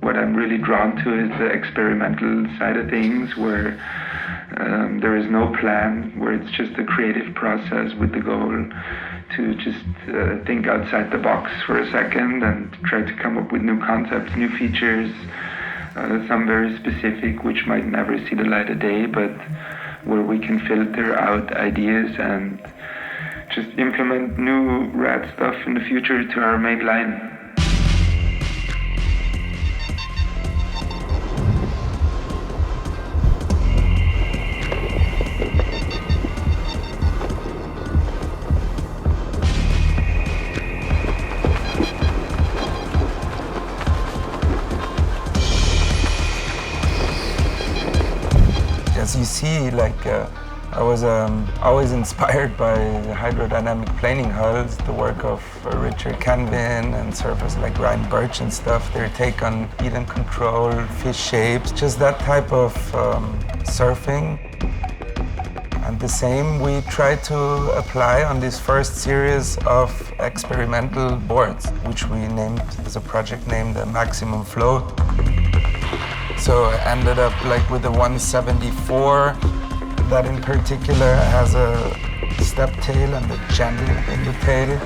What I'm really drawn to is the experimental side of things, where there is no plan, where it's just a creative process with the goal to just think outside the box for a second and try to come up with new concepts, new features, some very specific which might never see the light of day, but where we can filter out ideas and just implement new rad stuff in the future to our main line. As you see, I was always inspired by hydrodynamic planing hulls, the work of Richard Canvin and surfers like Ryan Birch and stuff, their take on heat and control, fish shapes, just that type of surfing. And the same we tried to apply on this first series of experimental boards, which we named as a project named the Maximum Flow. So I ended up with a 174 that in particular has a step tail and a channel in the tail,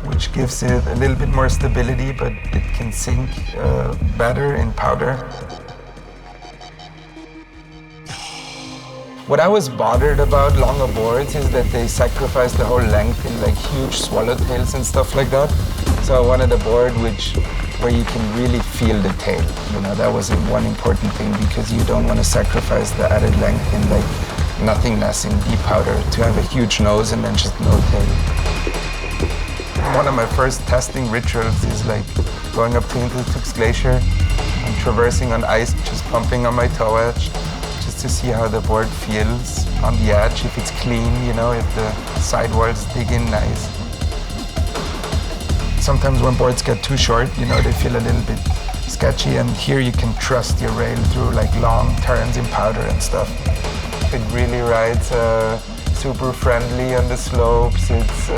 which gives it a little bit more stability, but it can sink better in powder. What I was bothered about longer boards is that they sacrifice the whole length in huge swallowtails and stuff like that. So I wanted a board where you can really feel the tail. That was one important thing, because you don't want to sacrifice the added length in nothingness in deep powder to have a huge nose and then just no tail. One of my first testing rituals is going up to Hintertux Glacier and traversing on ice, just pumping on my toe edge, just to see how the board feels on the edge, if it's clean, if the sidewalls dig in nice. Sometimes when boards get too short, they feel a little bit sketchy, and here you can trust your rail through long turns in powder and stuff. It really rides super friendly on the slopes. It's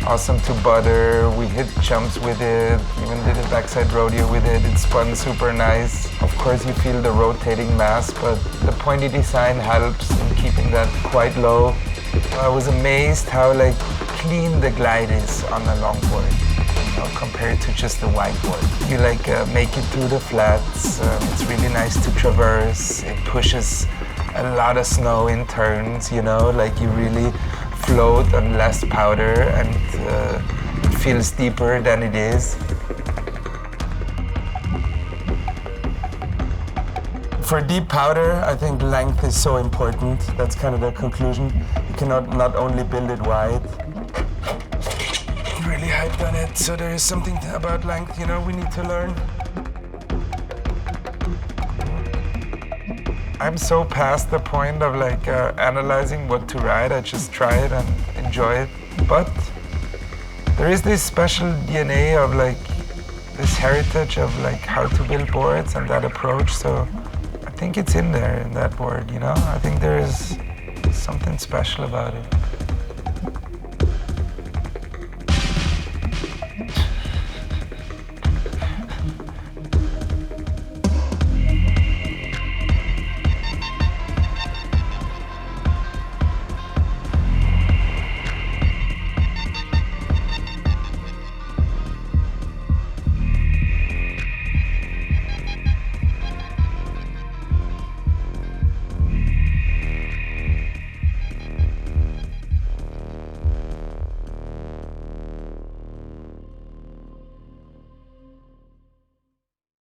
awesome to butter. We hit jumps with it, even did a backside rodeo with it. It spun super nice. Of course you feel the rotating mass, but the pointy design helps in keeping that quite low. I was amazed how clean the glide is on a longboard, compared to just a whiteboard. You make it through the flats. It's really nice to traverse. It pushes a lot of snow in turns, you really float on less powder, and it feels deeper than it is. For deep powder, I think length is so important. That's kind of the conclusion. You cannot not only build it wide. Really hyped on it, so there is something about length, we need to learn. I'm so past the point of analyzing what to ride. I just try it and enjoy it. But there is this special DNA of this heritage of how to build boards and that approach. So I think it's in there in that board, I think there is something special about it.